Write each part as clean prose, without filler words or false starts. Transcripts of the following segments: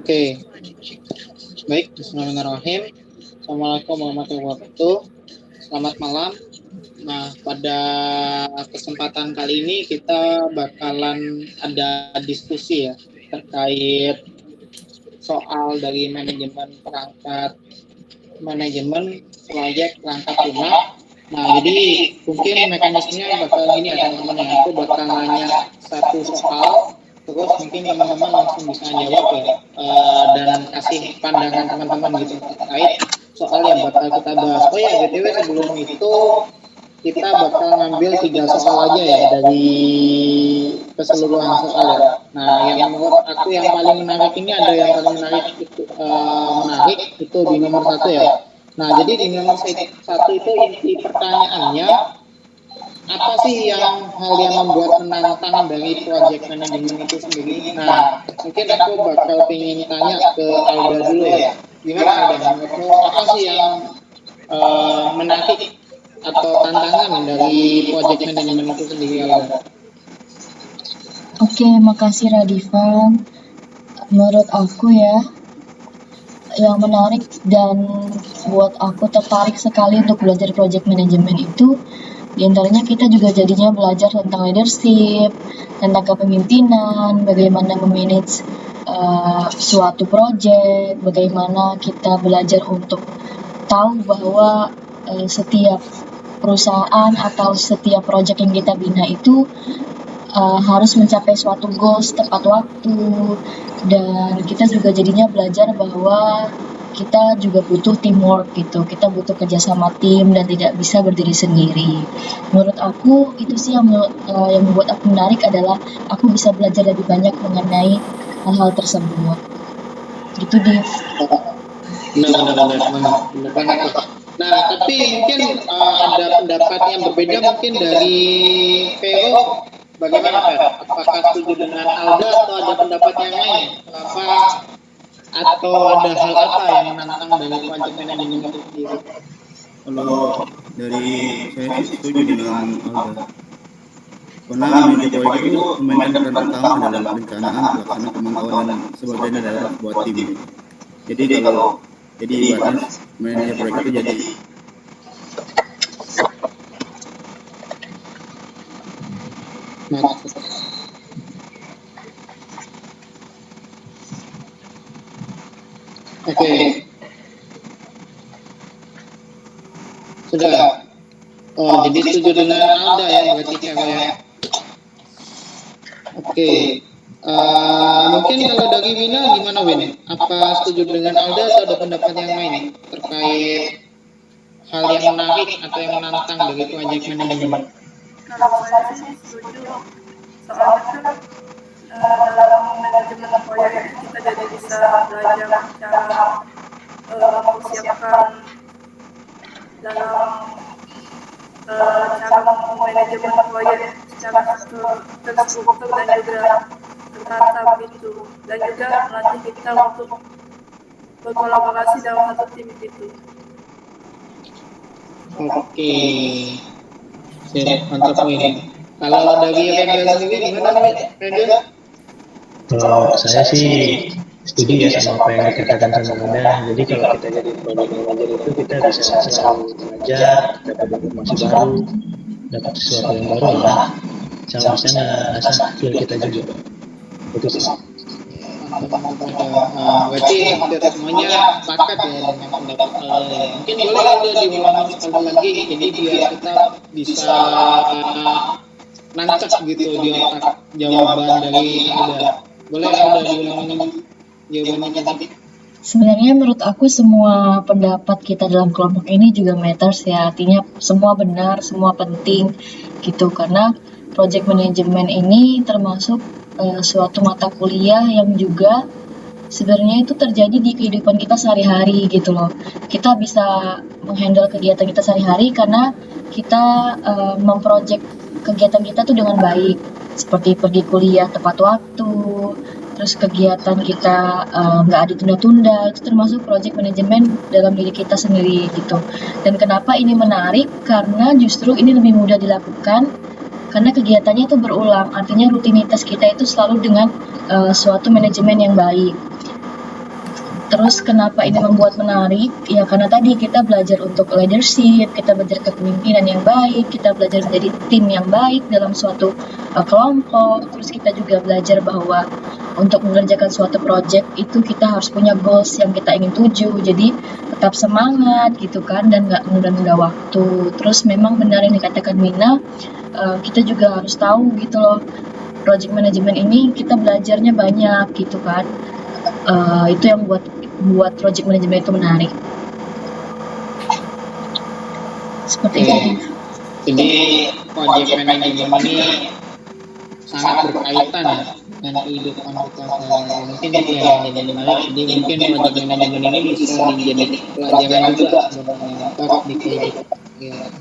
Oke, baik. Bismillahirrahmanirrahim. Assalamualaikum warahmatullahi wabarakatuh. Selamat malam. Nah, pada kesempatan kali ini kita bakalan ada diskusi ya terkait soal dari manajemen proyek perangkat lunak. Nah, jadi mungkin mekanismenya bakal gini ya teman-teman ya. Aku bakal nanya satu soal, terus mungkin teman-teman langsung bisa jawab ya, dan kasih pandangan teman-teman gitu terkait soal yang bakal kita bahas. Oh ya, BTW sebelum itu kita bakal ngambil 3 soal aja ya dari keseluruhan soal ya. Nah, yang menurut aku yang paling menarik ini ada yang paling menarik itu di nomor 1 ya. Nah, jadi di nomor 1 itu inti pertanyaannya, apa sih hal yang membuat menantang dari project manajemen itu sendiri? Nah, mungkin aku bakal pengen tanya ke Alda dulu ya. Gimana Alda? Menurutmu apa sih yang menarik atau tantangan dari project manajemen itu sendiri, Alda? Oke, makasih Radifan. Menurut aku ya, yang menarik dan buat aku tertarik sekali untuk belajar project management itu diantaranya kita juga jadinya belajar tentang leadership, tentang kepemimpinan, bagaimana memanage suatu project, bagaimana kita belajar untuk tahu bahwa setiap perusahaan atau setiap project yang kita bina itu harus mencapai suatu goals tepat waktu, dan kita juga jadinya belajar bahwa kita juga butuh teamwork gitu, kita butuh kerjasama tim dan tidak bisa berdiri sendiri. Menurut aku itu sih yang membuat aku menarik adalah aku bisa belajar lebih banyak mengenai hal-hal tersebut. Gitu Div. Benar banget. Nah, tapi mungkin ada pendapat yang berbeda mungkin dari Vero. Bagaimana Fer? Apakah setuju dengan Alda atau ada pendapat yang lain? Atau ada hal apa yang menantang dari project manajemen itu sendiri? Kalau dari saya sih setuju dengan Alda. Karena manajer proyek itu memainkan peran utama dalam perencanaan, pelaksanaan, pemantauan dan sebagainya dalam sebuah tim. Jadi kalau ibaratnya manajer proyek itu jadi Oke. Sudah. Oh, jadi setuju dengan Alda ya berarti ya. Oke. Mungkin kalau dari Wina gimana Win? Apa setuju dengan Alda atau ada pendapat yang lain terkait hal yang menarik atau yang menantang dari project manajemen? Kalau saya sih setuju, soalnya kan dalam manajemen proyek kita jadi bisa belajar cara mempersiapkan dalam cara manajemen proyek secara terstruktur dan juga tertata gitu, dan juga melatih kita untuk berkolaborasi dalam satu tim gitu. Oke. Mantap ini. Kalau dari Rendra sendiri gimana Rendra? Kalau saya sih setuju ya sama apa yang dikatakan sama Anda. Jadi kalau kita jadi project manager itu kita bisa selalu belajar, dapat informasi baru, dapat sesuatu yang baru lah. Sama bisa ngasah skill kita juga. Itu sih. Berarti hampir semuanya sepakat ya dengan pendapat mungkin boleh ada diulang sekali lagi, jadi biar kita bisa nancap gitu di otak jawaban dari Anda. Boleh Anda diulang jawabannya tadi? Sebenarnya menurut aku semua pendapat kita dalam kelompok ini juga matters ya, artinya semua benar, semua penting gitu, karena project management ini termasuk suatu mata kuliah yang juga sebenarnya itu terjadi di kehidupan kita sehari-hari gitu loh. Kita bisa menghandle kegiatan kita sehari-hari karena kita memproject kegiatan kita tuh dengan baik, seperti pergi kuliah tepat waktu, terus kegiatan kita nggak ditunda-tunda, itu termasuk project management dalam diri kita sendiri gitu. Dan kenapa ini menarik? Karena justru ini lebih mudah dilakukan karena kegiatannya itu berulang, artinya rutinitas kita itu selalu dengan suatu manajemen yang baik. Terus kenapa ini membuat menarik? Ya karena tadi kita belajar untuk leadership, kita belajar kepemimpinan yang baik, kita belajar menjadi tim yang baik dalam suatu kelompok. Terus kita juga belajar bahwa untuk mengerjakan suatu project itu kita harus punya goals yang kita ingin tuju. Jadi tetap semangat gitu kan dan nggak menunda-nunda waktu. Terus memang benar yang dikatakan Mina, kita juga harus tahu gitu loh. Project management ini kita belajarnya banyak gitu kan. Itu yang buat project management itu menarik. Seperti Oke. itu. Jadi project management ini sangat berkaitan ya dengan kehidupan kita sehari-hari. Mungkin itu yang jadi menarik. Jadi mungkin project management ini bisa menjadi pelajaran juga sebenarnya untuk di kehidupan. Ya.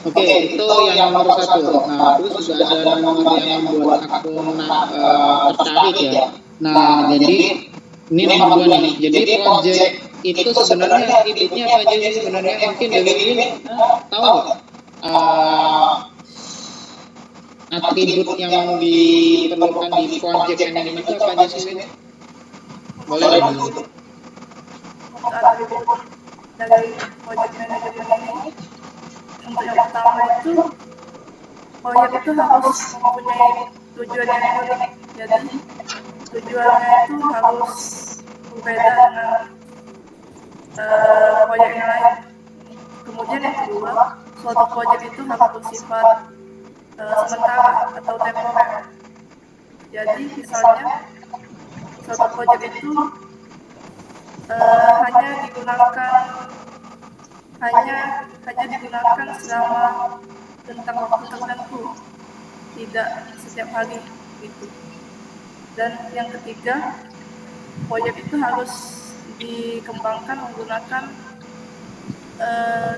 Oke, itu yang nomor satu. Nah, terus juga ada nomor yang membuat aku tertarik ya. Nah, jadi ini nomor 2 nih. Jadi project itu sebenarnya idenya apa aja sih sebenarnya? Mungkin dari ini tahu nggak? Atribut yang diperlukan di project management itu apa aja sih? Boleh dulu. Untuk atribut dari project management ini, untuk yang pertama itu proyek itu harus mempunyai tujuan yang unik. Jadi tujuannya itu harus berbeda dengan proyek yang lain. Kemudian yang kedua, suatu proyek itu harus bersifat sementara atau temporer. Jadi misalnya suatu proyek itu hanya digunakan selama tentang waktu tertentu, tidak setiap hari gitu. Dan yang ketiga, proyek itu harus dikembangkan menggunakan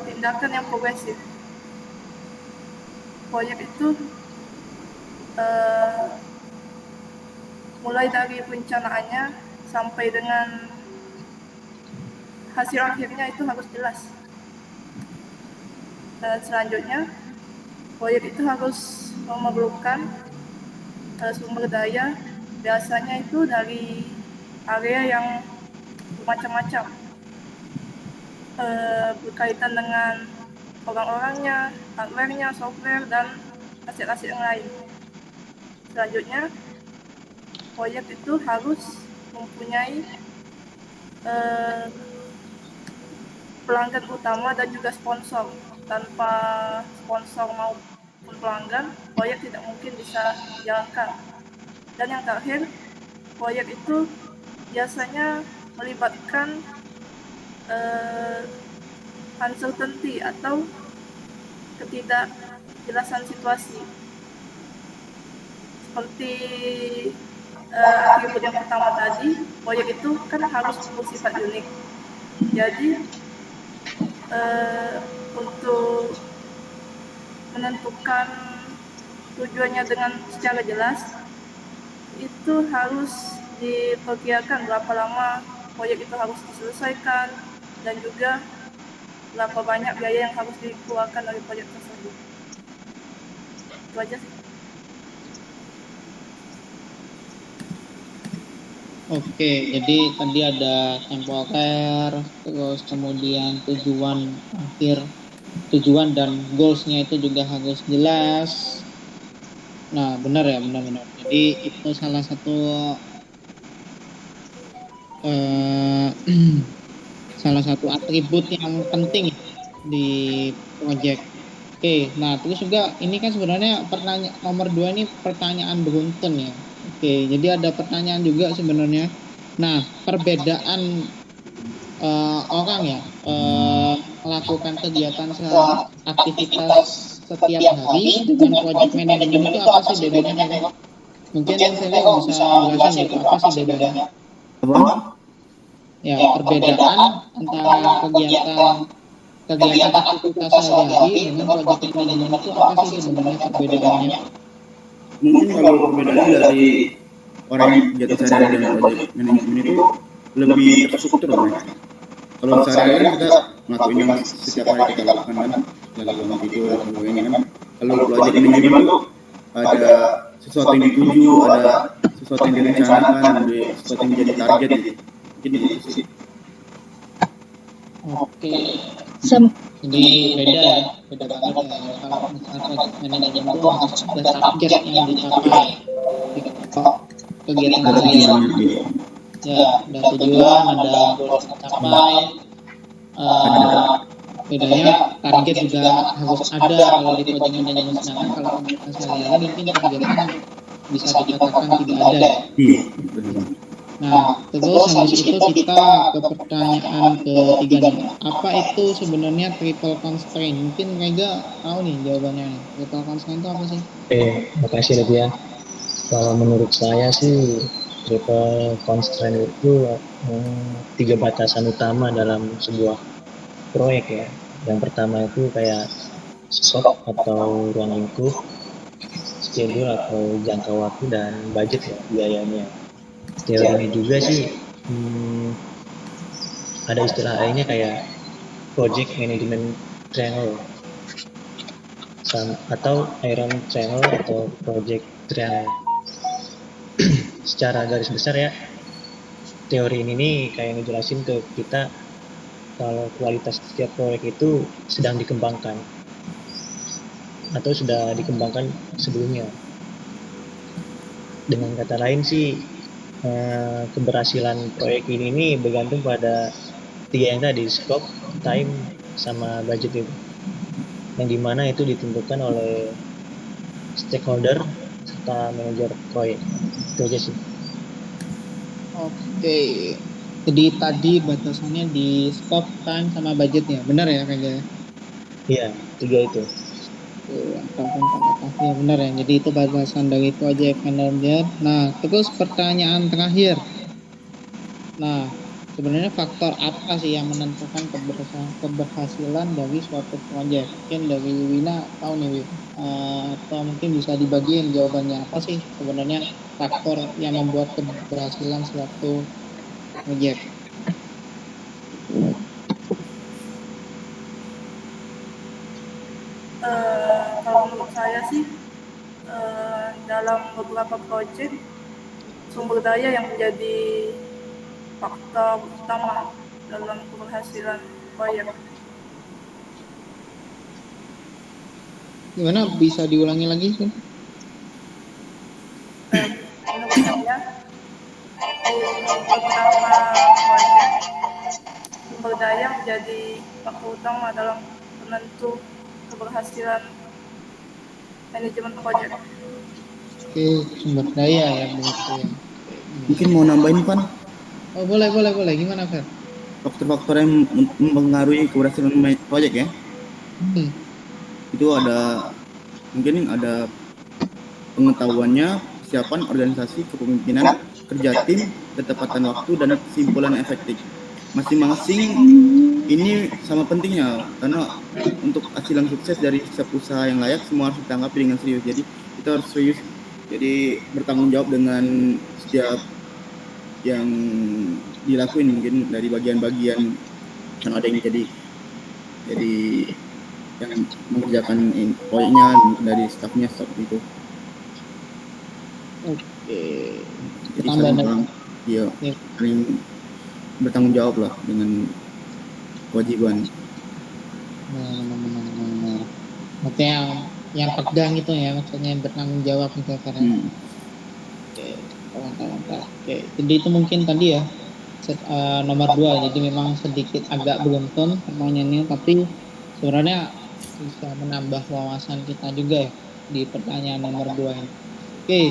tindakan yang progresif. Proyek itu mulai dari perencanaannya sampai dengan hasil akhirnya itu harus jelas. Dan selanjutnya, proyek itu harus memerlukan sumber daya, biasanya itu dari area yang macam-macam, berkaitan dengan orang-orangnya, hardware-nya, software, dan aset-aset yang lain. Selanjutnya, proyek itu harus mempunyai pelanggan utama dan juga sponsor. Tanpa sponsor maupun pelanggan, proyek tidak mungkin bisa dijalankan. Dan yang terakhir, proyek itu biasanya melibatkan uncertainty atau ketidakjelasan situasi. Seperti atribut yang pertama tadi, proyek itu kan harus bersifat unik. Jadi untuk menentukan tujuannya dengan secara jelas, itu harus diperkirakan berapa lama proyek itu harus diselesaikan dan juga berapa banyak biaya yang harus dikeluarkan dari proyek tersebut. Itu aja sih. Oke, jadi tadi ada temporer, terus kemudian tujuan dan goalsnya itu juga harus jelas. Nah, benar ya, benar. Jadi itu salah satu salah satu atribut yang penting di project. Oke, nah terus juga ini kan sebenarnya pertanyaan nomor 2 ini pertanyaan beruntun ya. Oke, jadi ada pertanyaan juga sebenarnya. Nah, perbedaan orang ya melakukan kegiatan aktivitas setiap hari dengan project management itu apa sih bedanya? Mungkin Sele bisa jelasin gitu apa sih bedanya? Apa? Ya, perbedaan antara kegiatan aktivitas sehari-hari dengan project management itu apa sih sebenarnya perbedaannya? Mungkin kalau perbedaannya dari orang yang kegiatan sehari-hari dan project management itu lebih terstruktur lah. Kalau sehari-hari kita ngelakuin yang setiap hari kita lakukan kan, lagi bangun tidur dan sebagainya kan. Kalau project management itu ada sesuatu yang dituju, ada sesuatu yang direncanakan, ada sesuatu yang menjadi target gitu. Mungkin itu sih. Oke. Sem- Jadi beda banget ya. Kalau misalnya project manajemen itu harus ada target yang dicapai di kegiatan Ada harian. tujuannya dia. Ya, ada tujuan, ada goal yang dicapai. Bedanya target juga harus ada kalau di project manajemen, sedangkan kalau kegiatan sehari-hari mungkin targetnya bisa dikatakan tidak ada ya. Iya, benar. Nah, terus habis itu kita ke pertanyaan ketiga nih. Apa itu sebenarnya triple constraint? Mungkin Mega tahu nih jawabannya nih. Triple constraint itu apa sih? Makasih Lydia. Kalau menurut saya sih triple constraint itu 3 batasan utama dalam sebuah proyek ya. Yang pertama itu kayak scope atau ruang lingkup, schedule atau jangka waktu, dan budget ya, biayanya. Teorinya juga sih ada istilah lainnya kayak project management triangle atau iron triangle atau project triangle. Secara garis besar ya, teori ini nih kayak ngejelasin ke kita kalau kualitas setiap proyek itu sedang dikembangkan atau sudah dikembangkan sebelumnya. Dengan kata lain sih, keberhasilan proyek ini nih bergantung pada 3 yang tadi, scope, time, sama budget itu. Yang dimana itu ditentukan oleh stakeholder serta manajer proyek. Itu aja sih. Oke. Jadi tadi batasannya di scope, time, sama budgetnya. Benar ya kayaknya? Iya, 3 itu. Ya benar ya. Jadi itu batasan dari project manager. Nah, terus pertanyaan terakhir. Nah, sebenarnya faktor apa sih yang menentukan keberhasilan dari suatu proyek? Mungkin dari Wina tahu nih, Win. Atau mungkin bisa dibagiin jawabannya, apa sih sebenarnya faktor yang membuat keberhasilan suatu proyek? Kalau menurut saya sih dalam beberapa proyek sumber daya yang menjadi faktor utama dalam keberhasilan proyek. Gimana, bisa diulangi lagi? Menurut saya di beberapa proyek sumber daya menjadi faktor utama dalam penentu keberhasilan manajemen proyek. Oke, sumber daya ya begitu ya. Mungkin mau nambahin Pan, Oh boleh. Gimana Fer? faktor-faktor yang mempengaruhi keberhasilan proyek ya. Itu mungkin ada pengetahuannya, kesiapan organisasi, kepemimpinan, kerja tim, ketepatan waktu, dan kesimpulan efektif. Masing-masing ini sama pentingnya, karena untuk hasil yang sukses dari setiap usaha yang layak semua harus ditanggapi dengan serius. Jadi kita harus serius, jadi bertanggung jawab dengan setiap yang dilakuin, mungkin dari bagian-bagian kan ada yang jadi yang mengerjakan proyeknya, dari staff itu. Oke. Jadi saling bertanggung jawab lah dengan kewajiban. Benar. Maksudnya yang pegang itu ya, maksudnya bertanggung jawab gitu karena. Oke. Jadi itu mungkin tadi ya nomor 2. Jadi memang sedikit agak beruntun pertanyaannya, tapi sebenarnya bisa menambah wawasan kita juga ya di pertanyaan nomor 2 ini. Oke,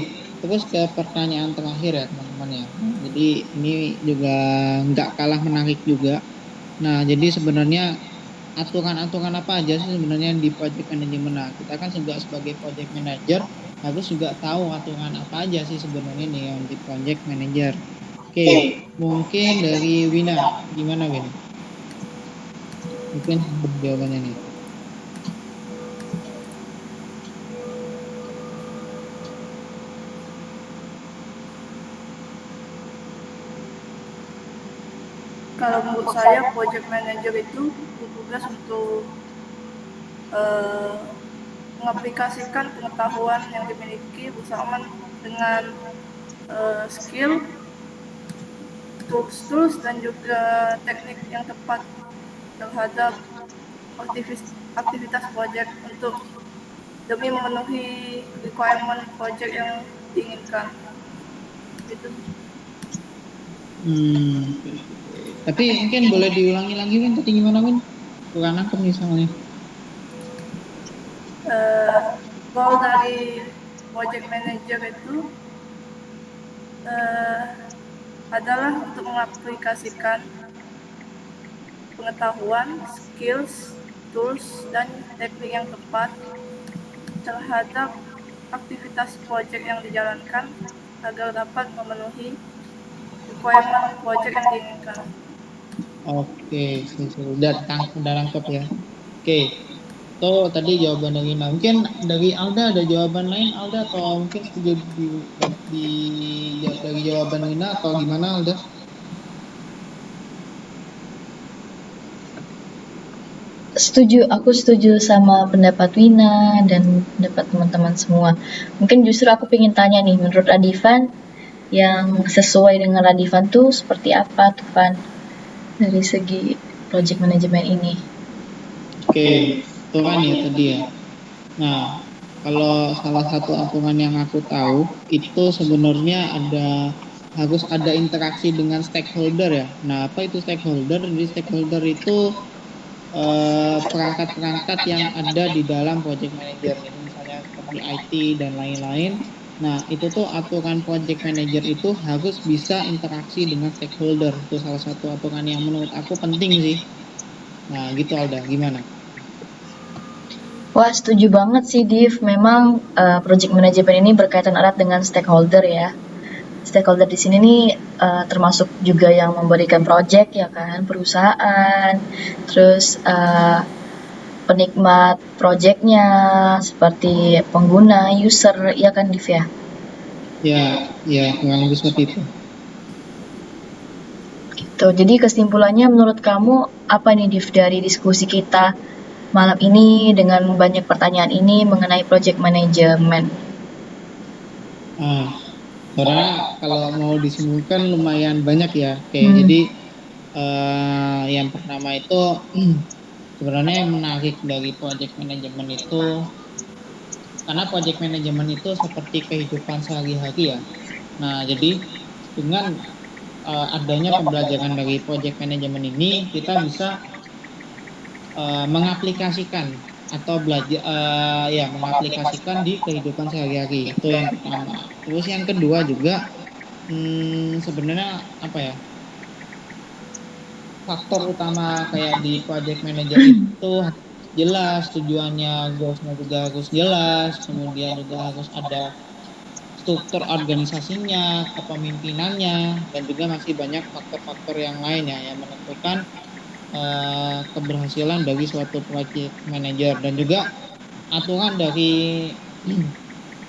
terus ke pertanyaan terakhir ya teman-teman ya. Jadi ini juga nggak kalah menarik juga. Nah, jadi sebenarnya aturan-aturan apa aja sih sebenarnya di project management? Nah, kita kan juga sebagai project manager harus juga tahu aturan apa aja sih sebenarnya nih yang di project manager. Oke, mungkin dari Wina, gimana Win? Mungkin jawabannya nih. Kalau menurut saya project manager itu bertugas untuk mengaplikasikan pengetahuan yang dimiliki bersama dengan skill tools dan juga teknik yang tepat terhadap aktivitas proyek untuk demi memenuhi requirement proyek yang diinginkan. Gitu. Tapi mungkin boleh diulangi lagi Win, tadi gimana Win? Kurang nangkep misalnya. Goal dari project manager itu adalah untuk mengaplikasikan pengetahuan, skills, tools, dan teknik yang tepat terhadap aktivitas proyek yang dijalankan agar dapat memenuhi requirement proyek yang diinginkan. Oke, udah nangkep ya. Oke, itu tadi jawaban dari Ina. Mungkin dari Alda ada jawaban lain Alda, atau mungkin setuju dari jawaban Ina atau gimana Alda? Aku setuju sama pendapat Wina dan pendapat teman-teman semua. Mungkin justru aku pengen tanya nih, menurut Radifan, yang sesuai dengan Radifan tuh seperti apa tuh Pan dari segi project management ini? Oke, itu kan ya tadi ya. Nah, kalau salah satu aturan yang aku tahu itu sebenarnya harus ada interaksi dengan stakeholder ya. Nah, apa itu stakeholder? Jadi stakeholder itu perangkat-perangkat yang ada di dalam project manager, misalnya seperti IT dan lain-lain. Nah, itu tuh aturan project manager itu harus bisa interaksi dengan stakeholder. Itu salah satu aturan yang menurut aku penting sih. Nah, gitu Alda, gimana? Wah, setuju banget sih Div. Memang project management ini berkaitan erat dengan stakeholder ya. Stakeholder di sini nih termasuk juga yang memberikan project ya kan, perusahaan, terus penikmat projectnya seperti pengguna, user, ya kan Div ya? Ya, kurang lebih seperti itu. Gitu. Jadi kesimpulannya menurut kamu apa nih Div dari diskusi kita malam ini dengan banyak pertanyaan ini mengenai project management? Karena kalau mau disimpulkan lumayan banyak ya. Jadi yang pertama itu sebenarnya yang menarik dari project management itu, karena project management itu seperti kehidupan sehari-hari ya. Nah, jadi dengan adanya pembelajaran dari project management ini, kita bisa mengaplikasikan atau belajar mengaplikasikan di kehidupan sehari-hari. Itu yang pertama. Terus yang kedua juga sebenarnya apa ya, faktor utama kayak di project manager itu jelas tujuannya, goalsnya juga harus jelas, kemudian juga harus ada struktur organisasinya, kepemimpinannya, dan juga masih banyak faktor-faktor yang lainnya yang menentukan keberhasilan dari suatu project manager. Dan juga aturan dari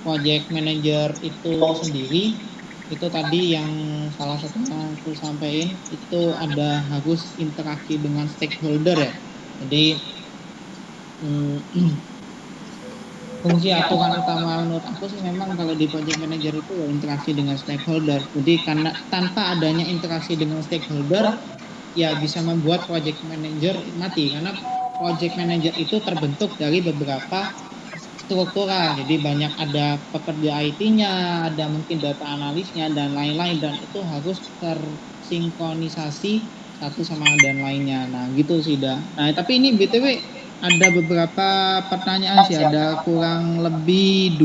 project manager itu sendiri itu tadi yang salah satu yang aku sampaikan itu harus interaksi dengan stakeholder ya. Jadi fungsi aturan utama menurut aku sih memang kalau di project manager itu interaksi dengan stakeholder. Jadi karena tanpa adanya interaksi dengan stakeholder ya bisa membuat project manager mati, karena project manager itu terbentuk dari beberapa struktural. Jadi banyak ada pekerja IT-nya, ada mungkin data analisnya dan lain-lain, dan itu harus tersinkronisasi satu sama dan lainnya. Nah, gitu sih dah. Nah, tapi ini BTW ada beberapa pertanyaan sih, ada kurang lebih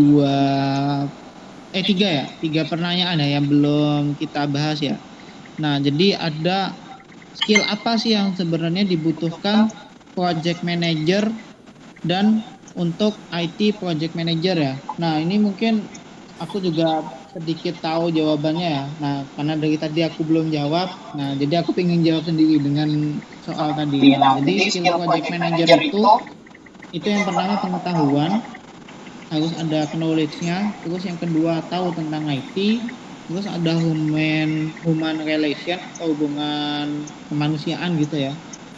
tiga pertanyaan ya yang belum kita bahas ya. Nah, jadi ada skill apa sih yang sebenarnya dibutuhkan project manager dan untuk IT project manager ya. Nah, ini mungkin aku juga sedikit tahu jawabannya ya. Nah, karena dari tadi aku belum jawab, nah jadi aku pengen jawab sendiri dengan soal tadi. Nah, jadi skill project manager itu yang pertama pengetahuan, harus ada knowledge-nya. Terus yang kedua tahu tentang IT. Terus ada human relation atau hubungan kemanusiaan gitu ya.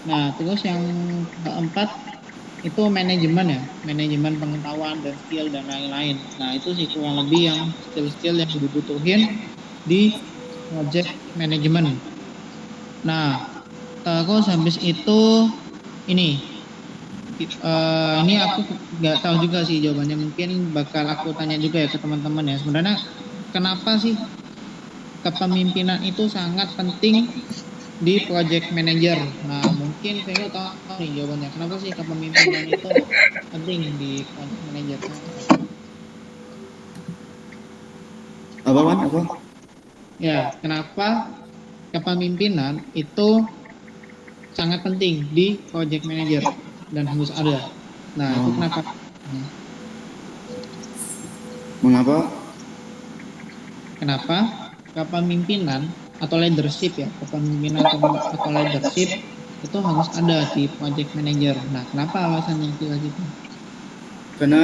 Nah, terus yang keempat itu manajemen ya, manajemen pengetahuan dan skill dan lain-lain. Nah, itu sih kurang lebih yang skill-skill yang dibutuhin di project management. Nah, terus habis itu ini aku nggak tahu juga sih jawabannya, mungkin bakal aku tanya juga ya ke teman-teman ya. Sebenarnya kenapa sih kepemimpinan itu sangat penting di project manager? Nah, mungkin Vero tahu nih jawabannya. Kenapa sih kepemimpinan itu penting di project manager? Apa man? Apa? Ya, kenapa kepemimpinan itu sangat penting di project manager dan harus ada. Nah, itu kenapa? Mengapa? Kenapa kepemimpinan atau leadership ya, kepemimpinan atau leadership itu harus ada di project manager. Nah, kenapa alasannya itu gitu? Karena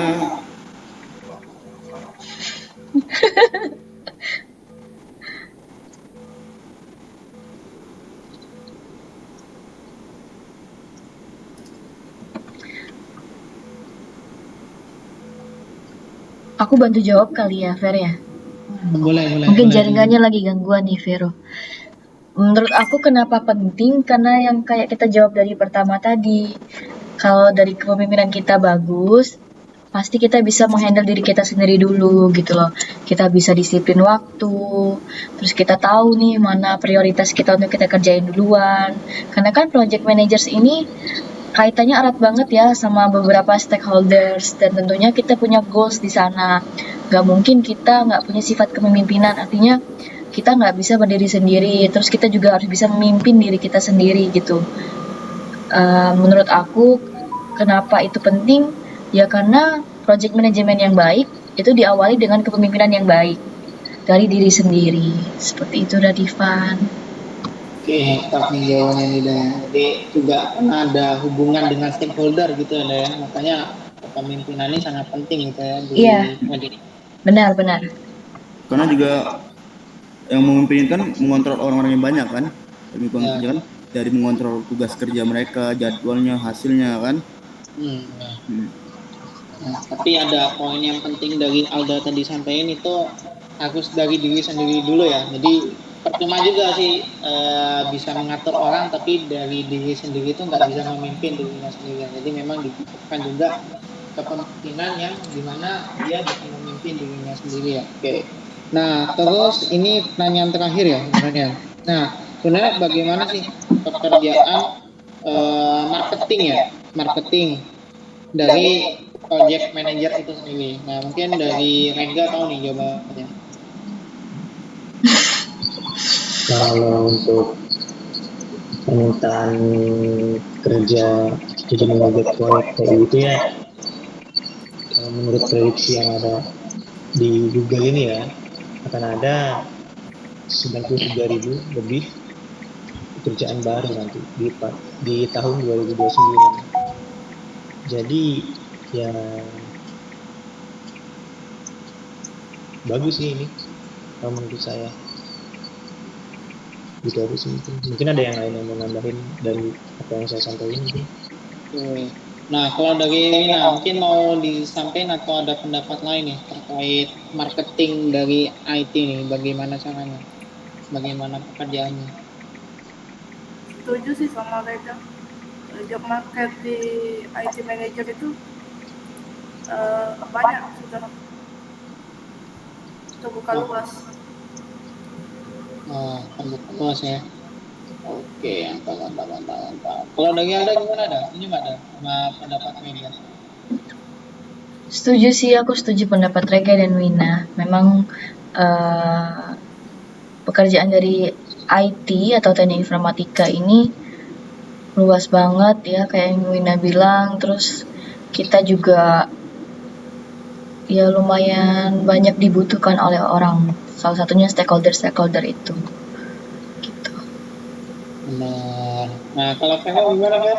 Aku bantu jawab kali ya, Fer ya. Boleh. Mungkin jaringannya lagi gangguan nih, Vero. Menurut aku kenapa penting? Karena yang kayak kita jawab dari pertama tadi, kalau dari kepemimpinan kita bagus, pasti kita bisa menghandle diri kita sendiri dulu gitu loh. Kita bisa disiplin waktu, terus kita tahu nih mana prioritas kita untuk kita kerjain duluan. Karena kan project managers ini kaitannya erat banget ya sama beberapa stakeholders, dan tentunya kita punya goals di sana. Gak mungkin kita nggak punya sifat kepemimpinan, artinya kita nggak bisa berdiri sendiri, terus kita juga harus bisa memimpin diri kita sendiri gitu. Menurut aku kenapa itu penting? Ya karena project management yang baik itu diawali dengan kepemimpinan yang baik dari diri sendiri. Seperti itu, Radifan. Oke, tapi jawabannya nih Dan. Jadi juga karena ada hubungan dengan stakeholder gitu ya, makanya kepemimpinan ini sangat penting gitu ya di Iya. project. Benar. karena juga yang memimpin kan mengontrol orang-orang yang banyak kan. Pemimpin kerja kan dari mengontrol tugas kerja mereka, jadwalnya, hasilnya kan. Nah, tapi ada poin yang penting dari Alda tadi sampaikan itu harus dari diri sendiri dulu ya. Jadi percuma juga sih bisa mengatur orang tapi dari diri sendiri itu nggak bisa memimpin dirinya sendiri. Jadi memang dibutuhkan juga kepemimpinan yang dimana dia bisa memimpin dirinya sendiri ya. Oke. Nah, terus ini pertanyaan terakhir ya sebenarnya. Nah, sebenarnya bagaimana sih pekerjaan marketing dari project manager itu sendiri? Nah, mungkin dari Rega tahu nih jawabannya. Kalau untuk permintaan kerja jadi manajer proyek kayak gitu ya, menurut prediksi yang ada di Google ini ya, akan ada 93.000 lebih pekerjaan baru nanti di tahun 2029. Jadi ya bagus sih ini kalau menurut saya. Gitu aja sih. Mungkin ada yang lain yang mau nambahin dari apa yang saya sampaikan gitu. Nah, kalau dari Wina mungkin mau disampaikan atau ada pendapat lain nih terkait marketing dari IT nih, bagaimana caranya, bagaimana pekerjaannya? Setuju sih sama Rega. Job market di IT manager itu banyak sudah terbuka luas. Terbuka luas ya. Oke, mantap. Kalau dari Anda gimana ada? Ini nggak ada sama pendapat media? Setuju sih, aku setuju pendapat Rega dan Wina. Memang pekerjaan dari IT atau teknik informatika ini luas banget ya, kayak yang Wina bilang. Terus kita juga ya lumayan banyak dibutuhkan oleh orang. Salah satunya stakeholder itu. Gitu. Benar. Nah, kalau Vero gimana, Fer?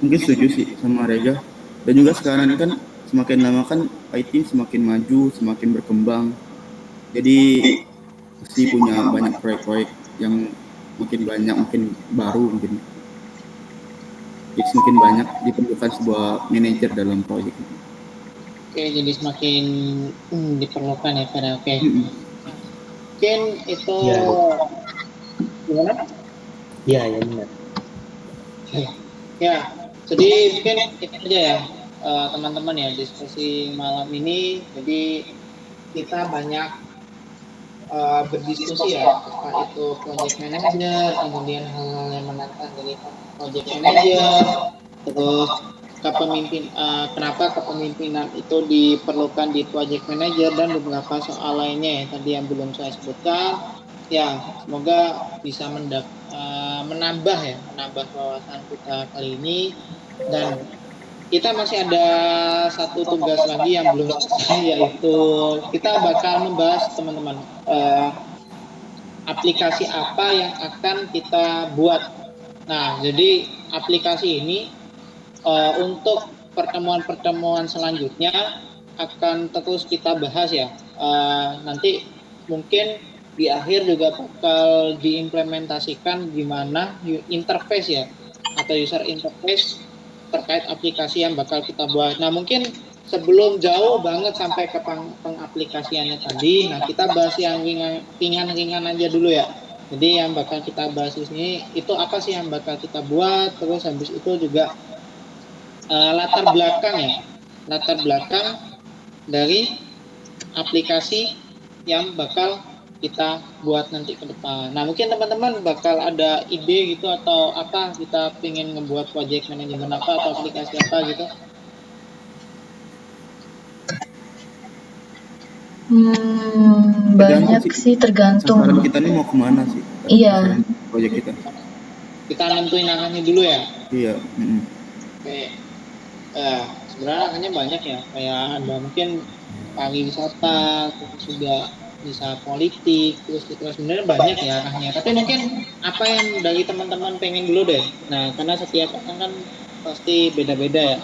Mungkin setuju sih sama Rega. Dan juga sekarang ini kan semakin lama kan IT semakin maju, semakin berkembang. Jadi pasti punya banyak proyek-proyek yang makin banyak, makin baru mungkin. Jadi semakin banyak diperlukan sebuah manajer dalam proyek itu. Oke, jadi semakin diperlukan ya, Fer. Oke. Mungkin itu Ya. gimana? Iya, ya benar. Ya, jadi mungkin itu aja ya teman-teman ya diskusi malam ini. Jadi kita banyak berdiskusi ya, apa itu project manager, kemudian hal-hal yang menantang dari project manager, terus kenapa kepemimpinan itu diperlukan di project manager, dan beberapa soal lainnya ya tadi yang belum saya sebutkan. Ya, semoga bisa menambah wawasan kita kali ini, dan kita masih ada satu tugas lagi yang belum selesai, yaitu kita bakal membahas teman-teman aplikasi apa yang akan kita buat. Nah, jadi aplikasi ini untuk pertemuan-pertemuan selanjutnya akan terus kita bahas ya. Nanti mungkin di akhir juga bakal diimplementasikan gimana interface ya, atau user interface terkait aplikasi yang bakal kita buat. Nah, mungkin sebelum jauh banget sampai ke pengaplikasiannya tadi, nah kita bahas yang ringan-ringan aja dulu ya. Jadi yang bakal kita bahas di sini itu apa sih yang bakal kita buat, terus habis itu juga latar belakang dari aplikasi yang bakal kita buat nanti ke depan. Nah, mungkin teman-teman bakal ada ide gitu, atau apa kita pengen ngebuat project manajemen apa atau aplikasi apa gitu. Banyak sih, tergantung. Sasaran kita ini mau kemana sih? Iya. Proyek kita. Kita nentuin arahnya dulu ya. Iya. Oke. Sebenarnya arahnya banyak ya. Kayak ada mungkin pariwisata, terus juga bisa politik, terus sebenarnya banyak ya arahnya. Tapi mungkin apa yang dari teman-teman pengen dulu deh. Nah, karena setiap orang kan pasti beda-beda ya.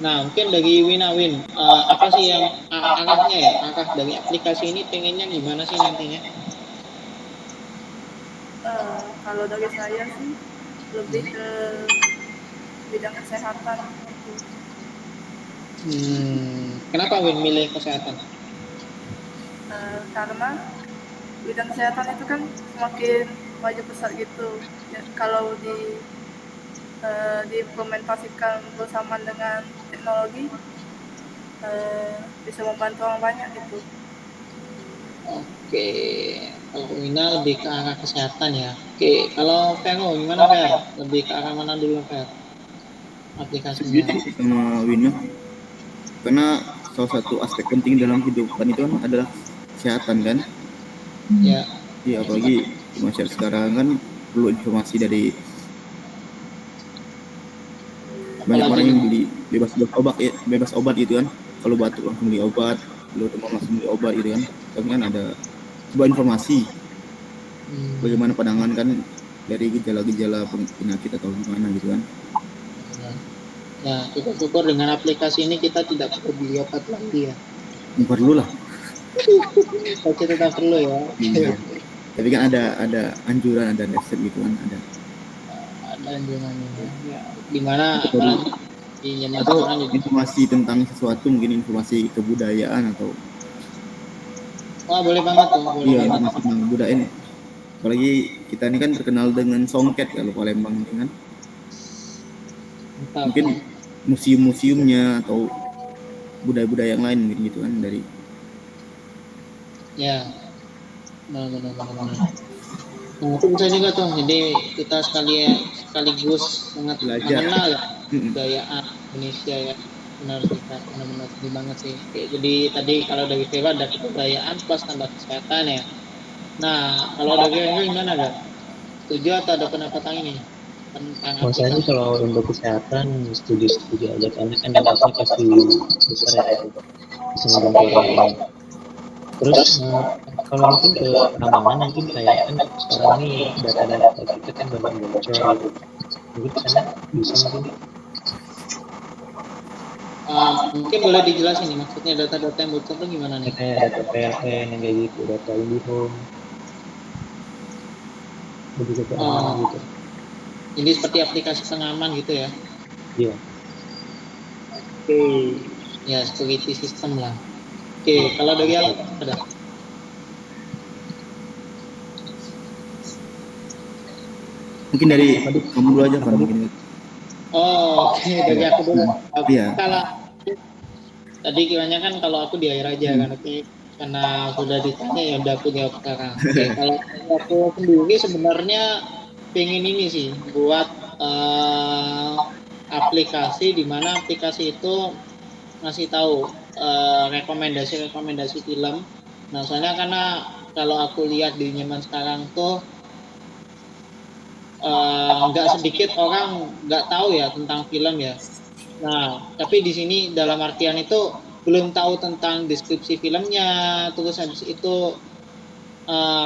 Nah, mungkin dari Winawin, apa sih yang arahnya ya, arah dari aplikasi ini pengennya gimana sih nantinya? Kalau dari saya sih lebih ke bidang kesehatan. Kenapa Win milih kesehatan? Karena bidang kesehatan itu kan semakin maju pesat gitu. Ya, kalau diimplementasikan bersama dengan teknologi, bisa membantu orang banyak gitu. Oke, kalau Wina lebih ke arah kesehatan ya. Oke, kalau Vero gimana Ver? Lebih ke arah mana dulu Ver? Aplikasinya. Setuju sih sama Wina. Karena salah satu aspek penting dalam kehidupan itu kan adalah kesehatan kan. Ya. Iya, apalagi masyarakat sekarang kan perlu informasi dari banyak orang yang beli bebas obat gitu kan. Kalau batuk langsung beli obat, kalau demam langsung beli obat gitu kan. Tapi kan ada sebuah informasi bagaimana pandangan kan dari gejala-gejala penyakit atau gimana gitu kan. Ya, syukur dengan aplikasi ini kita tidak perlu beli obat lagi ya. Perlu lah. Tapi tetap perlu ya. Iya. Tapi kan ada anjuran, ada riset gitu kan, ada anjurannya. Ya. Dimana di zaman atau sekarang informasi tentang sesuatu, mungkin informasi kebudayaan atau boleh banget tuh. Iya, informasi tentang kebudayaan. Apalagi kita ini kan terkenal dengan songket kalau Palembang kan. Mungkin museum-museumnya atau budaya-budaya yang lain gitu kan dari. Ya, benar. Nah, itu bisa juga tuh. Jadi kita sekaligus mengenal ya kebudayaan Indonesia ya. Benar sedih banget sih. Jadi tadi kalau dari Vero ada kebudayaan plus tambah kesehatan ya. Nah, kalau dari Vero gimana gak? Setuju atau ada pendapat ini? Maksudnya kalau untuk kesehatan setuju aja, karena kan dampaknya pasti besar ya, bisa membantu orang lain. Terus kalau mungkin ke keamanan, mungkin kayak kan sekarang ini data-data kita kan banyak bocor gitu. Mungkin sana bisa mungkin. Mungkin boleh dijelasin nih maksudnya data-data yang bocor itu gimana nih? Kayak data PLN yang kayak gitu, data IndiHome, lebih ke keamanan gitu. Jadi seperti aplikasi pengaman gitu ya? Iya. Oke. Ya, security system lah. Oke, kalau dari ada? Mungkin dari kamu dulu aja Van mungkin. Oh, oke, dari aku dulu. Iya. Kalau tadi kiranya kan kalau aku di akhir aja kan, oke. Karena sudah ditanya ya udah aku jawab sekarang. Oke, kalau aku sendiri sebenarnya pengen ini sih buat aplikasi di mana aplikasi itu ngasih tahu rekomendasi film. Nah, soalnya karena kalau aku lihat di zaman sekarang tuh nggak sedikit orang nggak tahu ya tentang film ya. Nah, tapi di sini dalam artian itu belum tahu tentang deskripsi filmnya, terus habis itu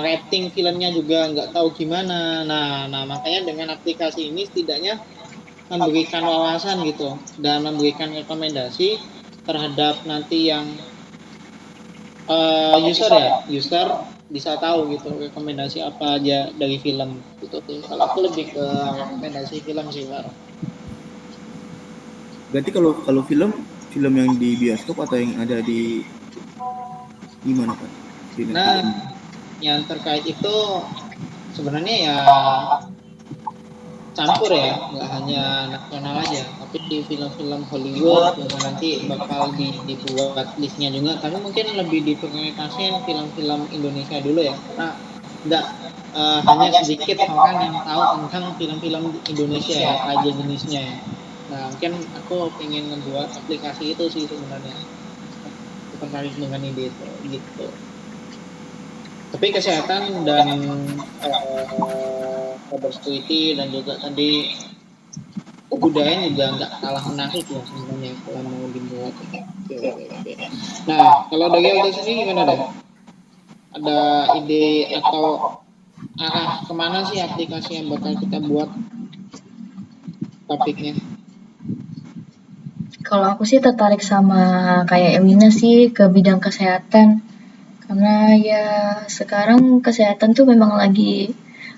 rating filmnya juga nggak tahu gimana. Nah, makanya dengan aplikasi ini setidaknya memberikan wawasan gitu dan memberikan rekomendasi terhadap nanti yang user bisa tahu gitu rekomendasi apa aja dari film gitu sih. Kalau aku lebih ke rekomendasi film sih, Pak. Berarti kalau film yang di bioskop atau yang ada di mana Pak? Nah, yang terkait itu sebenarnya ya campur ya, nggak hanya nasional aja, tapi di film-film Hollywood yang nanti bakal dibuat listnya juga. Tapi mungkin lebih diprioritaskan film-film Indonesia dulu ya, karena nggak hanya sedikit orang yang tahu tentang film-film Indonesia ya, aja jenisnya ya. Nah, mungkin aku pengen membuat aplikasi itu sih sebenarnya. Tertarik dengan ide itu gitu. Tapi kesehatan dan cybersecurity dan juga tadi kebudayaan juga nggak kalah menarik ya sebenarnya kalau mau dibuat. Nah, kalau dari Aldo sendiri gimana deh? Ada ide atau arah kemana sih aplikasi yang bakal kita buat topiknya? Kalau aku sih tertarik sama kayak Ewina sih ke bidang kesehatan. Karena ya sekarang kesehatan tuh memang lagi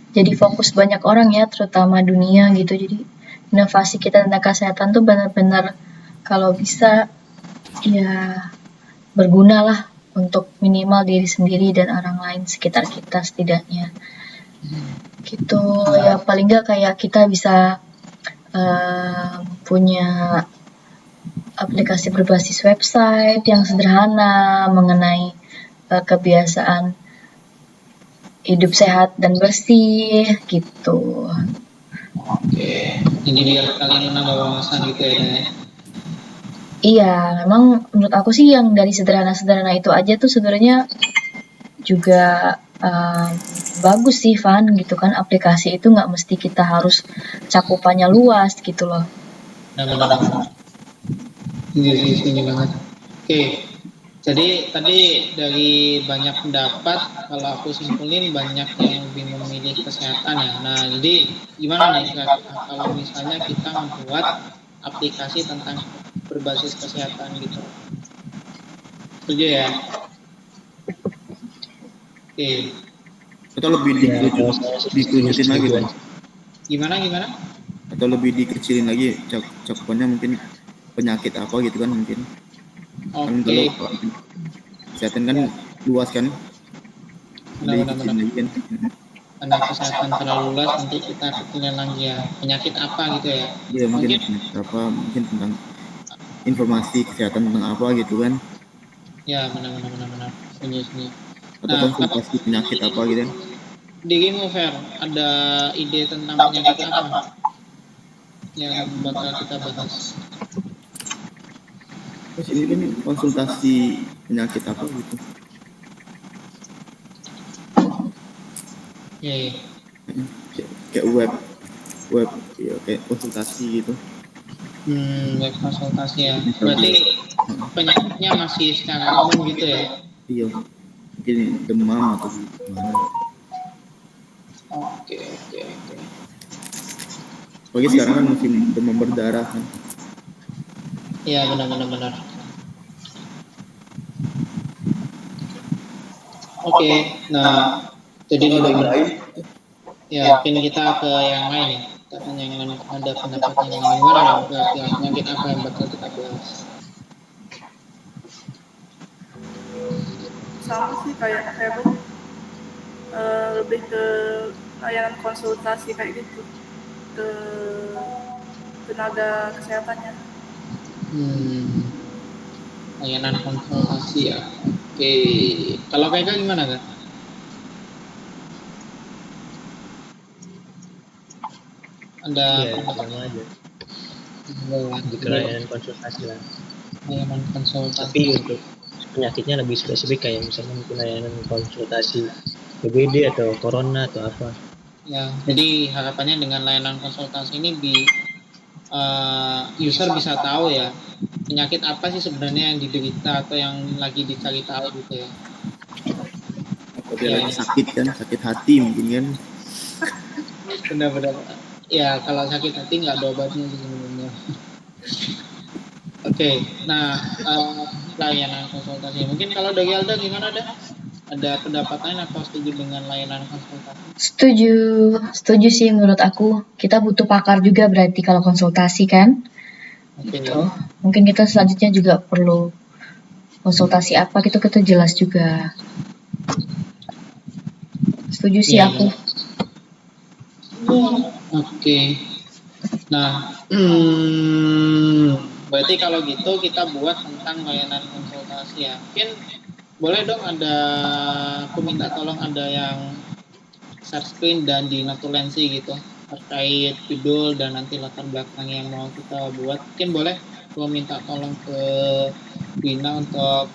jadi fokus banyak orang ya, terutama dunia gitu. Jadi inovasi kita tentang kesehatan tuh benar-benar kalau bisa ya berguna lah untuk minimal diri sendiri dan orang lain sekitar kita setidaknya. Gitu ya, paling nggak kayak kita bisa punya aplikasi berbasis website yang sederhana mengenai kebiasaan hidup sehat dan bersih gitu. Oke, ini biar kalian menambah wawasan gitu ya. Iya, memang menurut aku sih yang dari sederhana-sederhana itu aja tuh sebenarnya juga bagus sih Van gitu kan, aplikasi itu nggak mesti kita harus cakupannya luas gitu loh. Benar-benar. Ini banget. Oke, jadi tadi dari banyak pendapat, kalau aku simpulin banyak yang lebih memilih kesehatan ya. Nah, jadi gimana nih kalau misalnya kita membuat aplikasi tentang berbasis kesehatan gitu? Setuju ya? Oke. Atau lebih dikerucutin lagi Bang? Gimana? Atau lebih dikecilin lagi cakupannya mungkin penyakit apa gitu kan mungkin. Kan kalau kesehatan kan luas kan. Benar. Lagi kan. Karena kesehatan terlalu luas nanti kita kecilin lagi ya. Penyakit apa gitu ya? Iya mungkin penyakit apa, mungkin tentang informasi kesehatan tentang apa gitu kan. Ya benar. Setuju. Atau konsultasi penyakit apa gitu kan. Dirimu Fer, ada ide tentang penyakit apa yang bakal kita bahas? Terus ini kan konsultasi penyakit apa gitu. Iya. Kayak web ya, kayak konsultasi gitu. Web konsultasi ya. Berarti penyakitnya masih secara umum gitu ya? Iya. Mungkin demam atau gimana. Oke. Apalagi sekarang kan musim demam berdarah kan. Iya benar. Oke, nah jadi udah ya mungkin kita ke yang lain ya. Kita tanya yang ada pendapat yang gimana ya penyakit apa yang bakal kita bahas. Sama sih kayak Heru, lebih ke layanan konsultasi kayak gitu ke tenaga kesehatannya. Layanan konsultasi ya. Oke, kalau Vega gimana kan? Ada Iya, sama aja. Gitu layanan konsultasi lah. layanan konsultasi. Tapi untuk penyakitnya lebih spesifik kayak misalnya mungkin layanan konsultasi DBD atau corona atau apa. Ya, jadi harapannya dengan layanan konsultasi ini user bisa tahu ya penyakit apa sih sebenarnya yang diderita atau yang lagi dicari tahu gitu ya. Kalau dia lagi sakit kan, sakit hati mungkin kan. Benar-benar. Ya, kalau sakit hati nggak ada obatnya sih sebenarnya. Oke, nah layanan konsultasi. Mungkin kalau dari Alda gimana deh? Ada pendapat lain atau setuju dengan layanan konsultasi? Setuju sih menurut aku. Kita butuh pakar juga berarti kalau konsultasi kan. Oke. Gitu. Mungkin kita selanjutnya juga perlu konsultasi apa gitu kita jelas juga. Setuju sih Ya, aku. Oke. Nah, berarti kalau gitu kita buat tentang layanan konsultasi ya. Mungkin boleh dong aku minta tolong ada yang share screen dan dinotulensi gitu terkait judul dan nanti latar belakang yang mau kita buat. Mungkin boleh gua minta tolong ke Wina untuk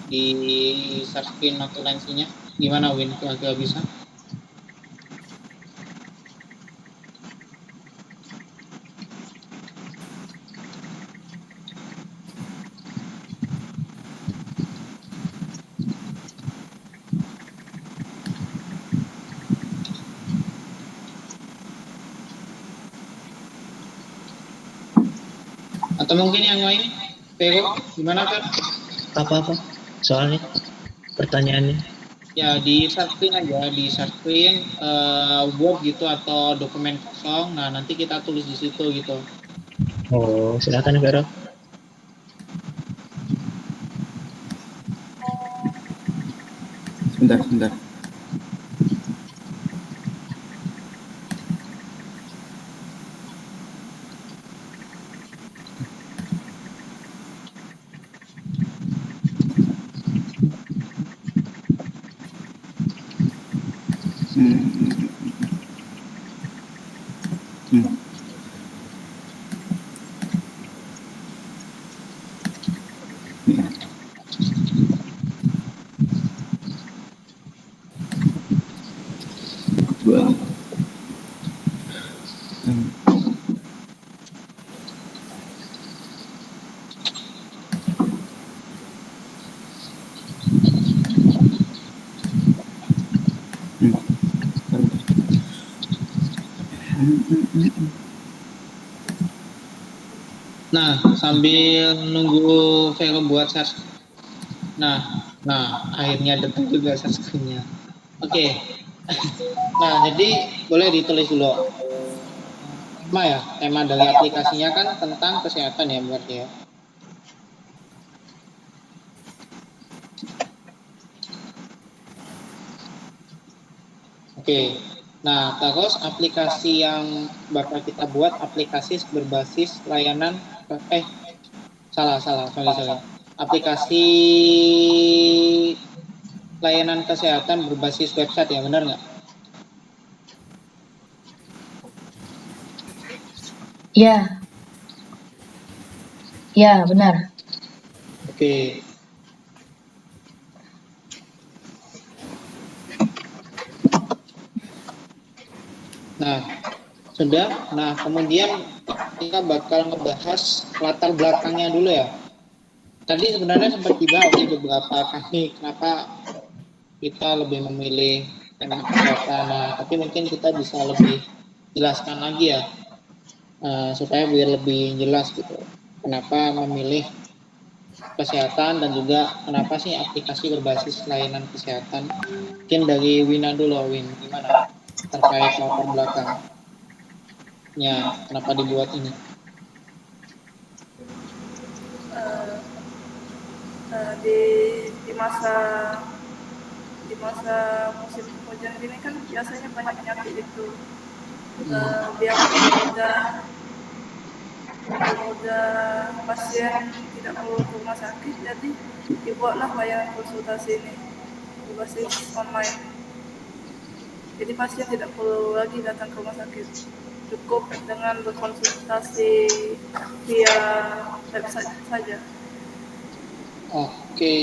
di share screen notulensinya. Gimana Win? Kira-kira bisa? Atau mungkin yang lain? Vero, gimana kan? Apa-apa? Soalnya pertanyaannya. Ya di share screen aja, di share screen Word gitu atau dokumen kosong. Nah nanti kita tulis di situ gitu. Oh, silakan Vero. Sebentar. Nah, sambil nunggu Vero buat share. Nah, akhirnya datang juga share screen-nya. Oke. Nah, jadi boleh ditulis dulu. Tema dari aplikasinya kan tentang kesehatan ya berarti ya. Oke. Nah, terus aplikasi yang bakal kita buat aplikasi berbasis layanan salah. Aplikasi layanan kesehatan berbasis website ya, benar nggak? Ya, benar. Oke. Nah, sudah. Nah, kemudian kita bakal ngebahas latar belakangnya dulu ya. Tadi sebenarnya sempat dibahas beberapa kali kenapa kita lebih memilih tema kesehatan. Nah, tapi mungkin kita bisa lebih jelaskan lagi ya, supaya biar lebih jelas gitu. Kenapa memilih kesehatan dan juga kenapa sih aplikasi berbasis layanan kesehatan. Mungkin dari Wina dulu, Win. Gimana terkait latar belakangnya, kenapa dibuat ini? Di di masa musim hujan gini kan biasanya banyak penyakit itu. Biar mempermudah pasien tidak perlu ke rumah sakit, jadi dibuatlah layanan konsultasi ini berbasis online. Jadi pasien tidak perlu lagi datang ke rumah sakit, cukup dengan berkonsultasi via website saja. Oke.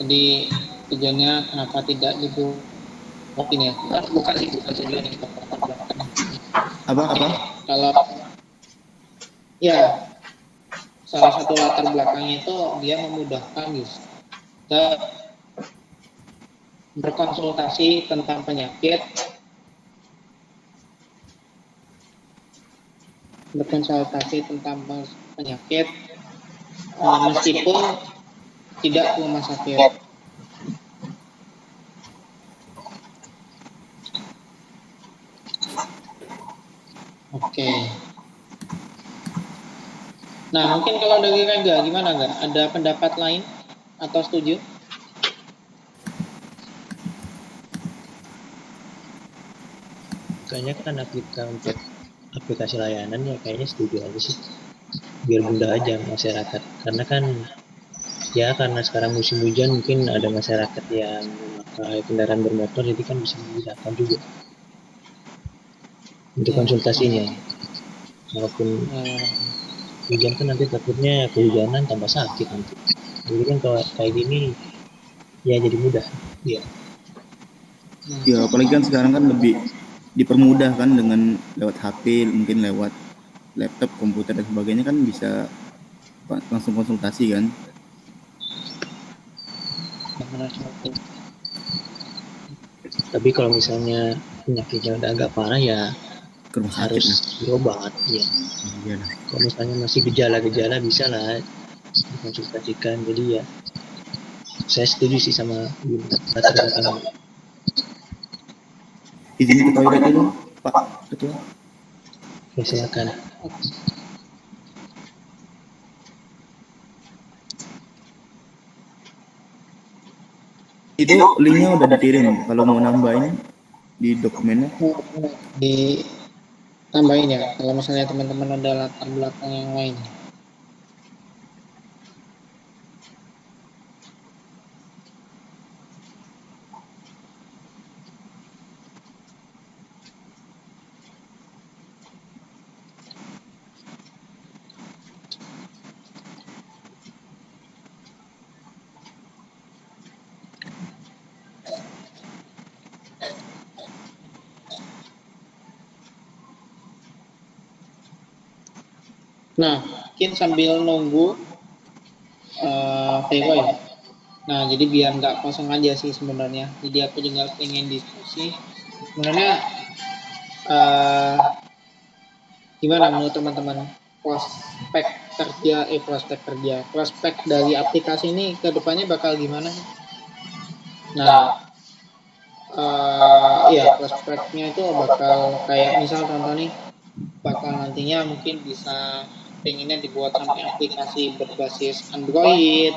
Jadi tujuannya kenapa tidak dibuat ini ya? Bukan tujuan itu. Apa? Kalau ya salah satu latar belakangnya itu dia memudahkan kita berkonsultasi tentang penyakit, meskipun tidak ke rumah sakit. Oke. Nah, mungkin kalau dari Rega gimana nggak? Ada pendapat lain atau setuju? Kayaknya kan untuk aplikasi layanan ya kayaknya setuju aja sih, biar mudah aja masyarakat. Karena kan ya karena sekarang musim hujan mungkin ada masyarakat yang memakai kendaraan bermotor, jadi kan bisa memudahkan juga untuk konsultasinya. Walaupun hujan kan nanti takutnya kehujanan tambah sakit nanti. Jadi kan kalau kayak gini ya jadi mudah. Iya. Ya apalagi kan sekarang kan lebih dipermudah kan dengan lewat HP, mungkin lewat laptop, komputer dan sebagainya kan bisa langsung konsultasi kan. Tapi kalau misalnya penyakitnya udah agak parah ya Ke rumah sakit harus berobat ya. Iya. Kalau misalnya masih gejala-gejala bisa lah dikonsultasikan. Jadi ya saya setuju sih sama latar belakang. Izin ke toilet dulu, Pak Ketua. Oke, silakan. Itu linknya udah dikirim. Kalau mau nambahin di dokumennya. Ditambahin ya. Kalau misalnya teman-teman ada latar belakang yang lain. Nah, mungkin sambil nunggu Vego ya. Nah, jadi biar nggak kosong aja sih sebenarnya. Jadi aku juga pengen diskusi. Sebenarnya gimana menurut teman-teman prospek dari aplikasi ini ke depannya bakal gimana? Nah, ya prospeknya itu bakal kayak misal contoh nih, bakal nantinya mungkin bisa pengennya dibuat sampai aplikasi berbasis Android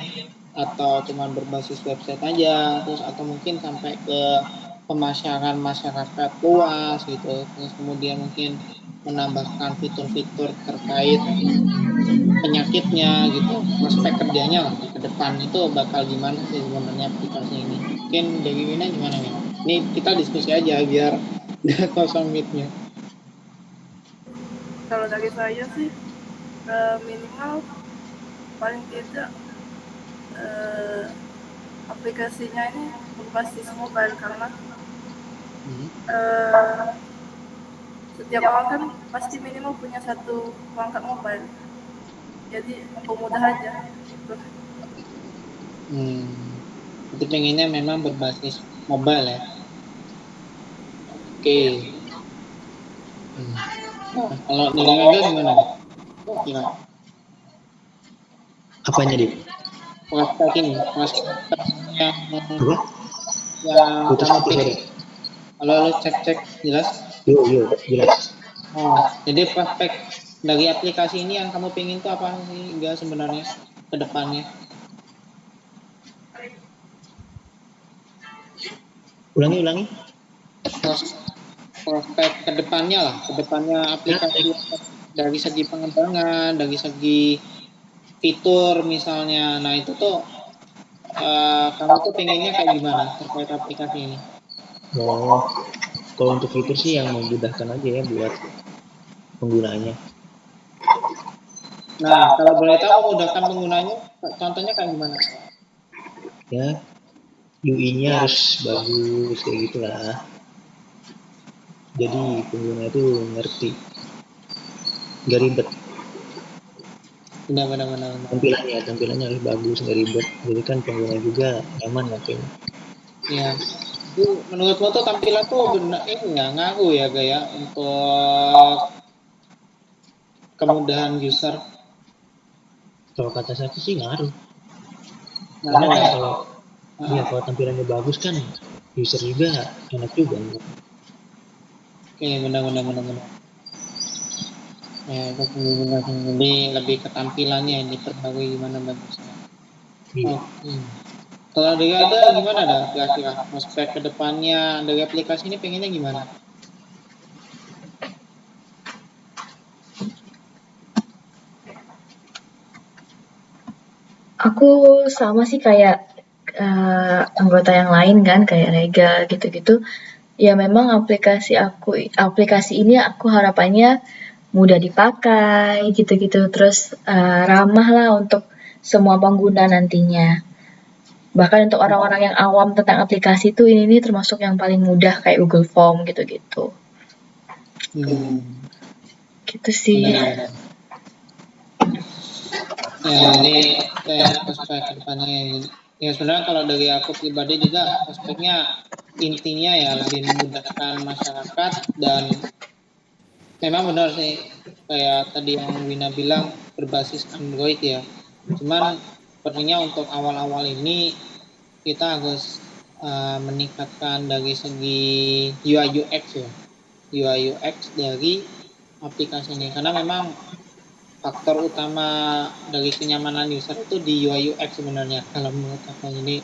atau cuman berbasis website aja, terus atau mungkin sampai ke pemasaran masyarakat luas gitu, terus kemudian mungkin menambahkan fitur-fitur terkait penyakitnya gitu, prospek kerjanya lah ke depan itu bakal gimana sih sebenarnya aplikasi ini. Mungkin dari Wina gimana nih? Ini kita diskusi aja biar nggak kosong meetnya. Kalau dari saya sih minimal paling tidak aplikasinya ini berbasis mobile, karena setiap orang kan pasti minimal punya satu perangkat mobile, jadi mempermudah aja gitu. Itu pengennya memang berbasis mobile ya. Oke. Nah, kalau dari Anda gimana? Gimana? Apanya, Dik? Prospek ini, prospek yang Putus kamu sorry. pilih. Kalau lu cek jelas? Yo, jelas. Jadi prospek dari aplikasi ini yang kamu pengen tuh apa sih sebenarnya ke depannya? Ulangi. Prospek kedepannya aplikasi dari segi pengembangan, dari segi fitur misalnya. Nah itu tuh kamu tuh pengennya kayak gimana terkait aplikasi ini? Oh, kalau untuk fitur sih yang memudahkan aja ya buat penggunanya. Nah kalau boleh tahu memudahkan penggunanya, contohnya kayak gimana? Ya, UI-nya harus bagus kayak gitulah. Jadi pengguna itu ngerti, nggak ribet. Benar. Tampilannya harus bagus, nggak ribet. Jadi kan pengguna juga nyaman makanya. Ya. Itu menurutmu tuh tampilan tuh benar ini ya ngaruh ya gaya untuk kemudahan user? Kalau kata saya sih ngaruh. Nah, Karena ya. kalau tampilannya bagus kan user juga enak juga. Oke, benar. Ya, itu jadi lebih ke tampilannya yang diperbarui gimana bagusnya. Iya. Oke. Kalau dari ada gimana kira-kira prospek kedepannya dari aplikasi ini pengennya gimana? Aku sama sih kayak anggota yang lain kan, kayak Rega gitu-gitu. Ya memang aplikasi ini aku harapannya mudah dipakai gitu-gitu, terus ramah lah untuk semua pengguna nantinya. Bahkan untuk orang-orang yang awam tentang aplikasi itu ini termasuk yang paling mudah kayak Google Form gitu-gitu. Gitu sih. Benar. Ya, ini kayak prospek kedepannya. Ya sebenarnya kalau dari aku pribadi juga prospeknya intinya ya lebih memudahkan masyarakat, dan memang benar sih kayak tadi yang Wina bilang berbasis Android ya. Cuman sepertinya untuk awal-awal ini kita harus meningkatkan dari segi UI UX ya. UI UX dari aplikasi ini, karena memang faktor utama dari kenyamanan user itu di UI UX sebenarnya. Kalau menurut aku ini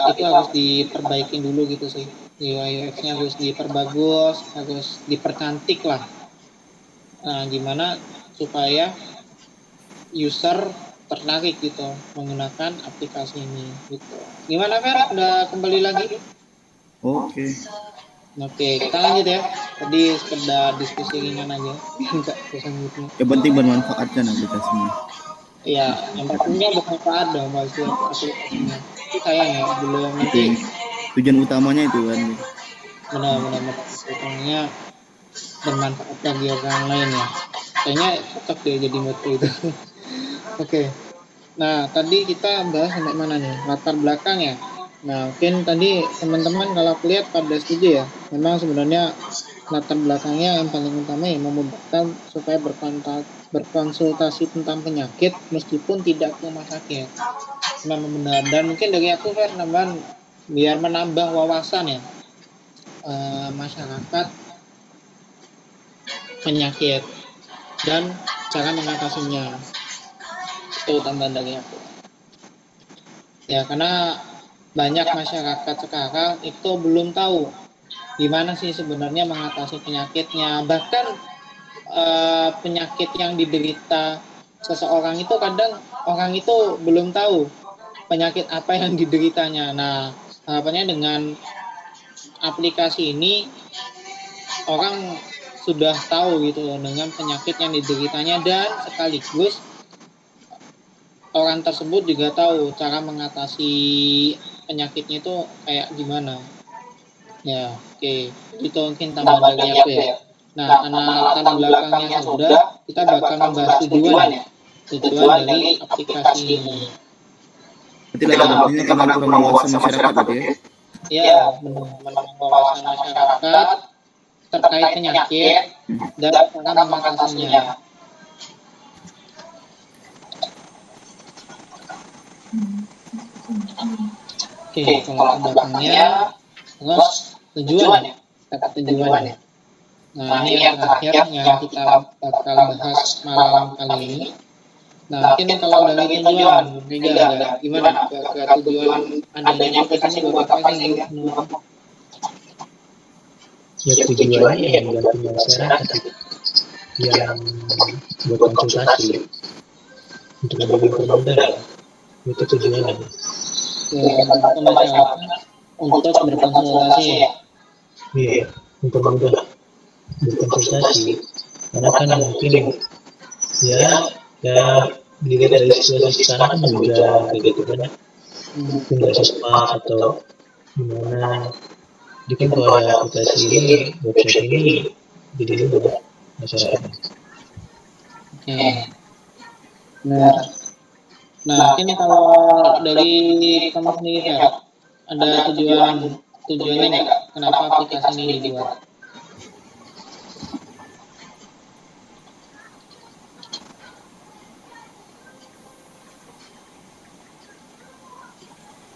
itu harus diperbaiki dulu gitu sih. UI UX-nya harus diperbagus, harus dipercantik lah. Nah, gimana supaya user tertarik gitu menggunakan aplikasi ini gitu. Gimana Fer? Udah kembali lagi? Oke. Oke, kita lanjut ya. Tadi sekedar diskusi ringan aja. Enggak bosan gitu. Yang penting bermanfaat kan aplikasinya. Iya, yang pentingnya bermanfaat dong pasti aplikasinya. Itu sayang ya, belum nanti. Tujuan utamanya itu kan. Benar. Utamanya bermanfaat bagi orang lain ya. Kayaknya cocok deh jadi moto itu. Oke. Nah, tadi kita bahas sampai mana nih? Latar belakang ya. Nah, mungkin tadi teman-teman kalau aku lihat pada setuju ya. Memang sebenarnya latar belakangnya yang paling utama ya memudahkan supaya berkonsultasi tentang penyakit meskipun tidak ke rumah sakit. Memang benar. Dan mungkin dari aku Fer nambahan biar menambah wawasan ya masyarakat penyakit dan cara mengatasinya. Itu tambahan dari aku. Ya, karena banyak masyarakat sekarang itu belum tahu gimana sih sebenarnya mengatasi penyakitnya. Bahkan penyakit yang diderita seseorang itu kadang orang itu belum tahu penyakit apa yang dideritanya. Nah, harapannya dengan aplikasi ini orang sudah tahu gitu dengan penyakit yang dideritanya, dan sekaligus orang tersebut juga tahu cara mengatasi penyakitnya itu kayak gimana. Ya, oke. Itu mungkin tambahan dari aku ya. Nah, karena latar belakangnya sudah, kita bakal membahas tujuan dari aplikasi ini. Berarti latar belakangnya karena kurang wawasan masyarakat gitu ya? Ya, menambah wawasan masyarakat terkait penyakit dan cara mengatasinya. Oke, kalau belakangnya, terus tujuan ya, kata tujuan ya. Nah, ini yang terakhir yang kita bakal bahas malam kali ini. Nah, mungkin kalau dari tujuan, gimana ke tujuan adanya aplikasi ini buat apa sih menurut? Ya tujuannya yang membantu masyarakat yang buat konsultasi untuk lebih mempermudah, itu tujuannya. Membantu masyarakat untuk berkonsultasi ya. Iya, mempermudah berkonsultasi karena kan mungkin ya dilihat dari situasi sekarang kan hujan kayak gitu kan, mungkin nggak sesempat atau gimana. Jadi kan kalau ada aplikasi ini, website ini, jadi mudah masyarakat. Oke. Nah, mungkin kalau dari kamu sendiri ya, ada tujuannya nggak? Kenapa aplikasi ini dibuat?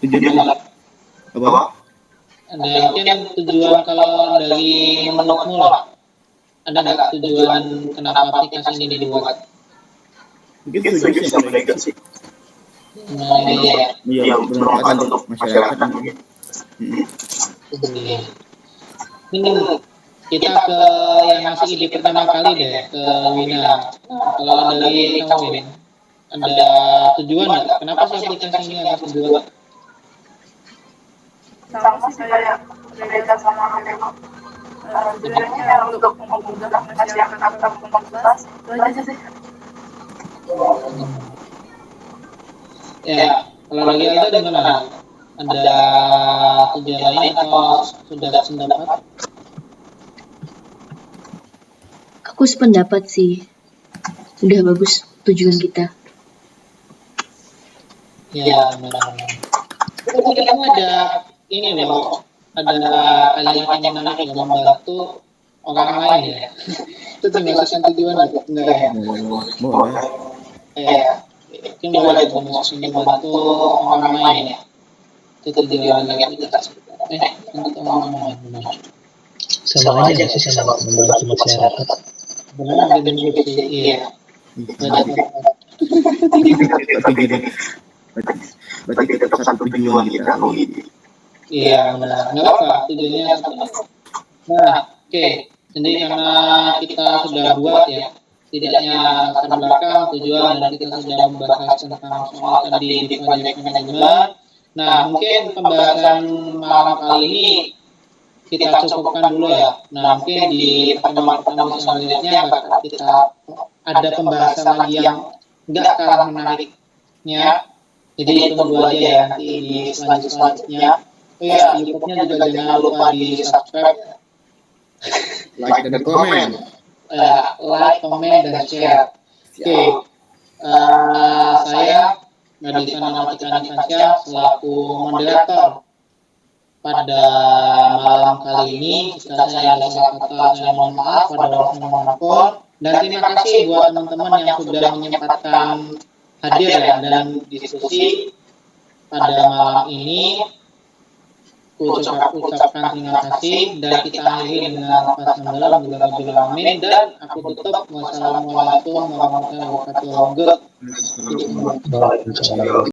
Tujuannya apa? Ada mungkin tujuan kalau dari menurutmu lah, ada nggak tujuan kenapa aplikasi ini dibuat? Mungkin tujuannya yang mereka sih. Nah, ini ya. Iya, bermanfaat untuk masyarakat mungkin. Ini kita ke yang ngasih ide pertama kali deh, ke Wina. Kalau dari kamu ini, ada tujuan nggak? Kenapa sih aplikasi ini harus dibuat? Sama sih kayak Reza sama Reza. Tujuannya untuk memudahkan masyarakat dalam berkonsultasi. Itu aja sih. Ya, kalau lagi ada gimana? Ada tujuan lain atau sudah pendapat? Aku sependapat sih. Udah bagus tujuan kita. Ya, benar. Tapi kamu ada ini loh, ada kalimat yang menarik yang membantu orang lain ya. Itu dimasukkan tujuan enggak ya? Boleh. Ya, mungkin boleh dimasukin membantu orang lain ya. Itu tujuan yang kita untuk orang lain benar. Sama aja sih sama membantu masyarakat. Benar ada benefit iya. Berarti kita satu tujuan kita. Iya benar, nggak apa tujuannya satu. Nah, oke. Jadi karena kita sudah buat ya, setidaknya latar belakang tujuan dan kita sudah membahas tentang soal tadi di project management. Nah, mungkin pembahasan malam kali ini kita cukupkan dulu ya. Nah, mungkin di pertemuan-pertemuan selanjutnya bakal kita ada pembahasan lagi yang nggak kalah menariknya. Jadi tunggu aja ya nanti di selanjutnya. Oh ya, YouTube-nya juga jangan lupa di subscribe, Like dan komen. like, comment, dan share. Oke, saya Nadisa Namatika Nikansyah selaku moderator pada malam kali ini. Jika saya ada salah kata, saya mohon maaf pada waktu menonton. Dan terima kasih buat teman-teman yang sudah menyempatkan hadir ya dan diskusi pada malam ini. Ucapkan terima kasih dan kita akhiri dengan Alhamdulillah Amin dan aku tutup wassalamualaikum warahmatullahi wabarakatuh. Waalaikumsalam.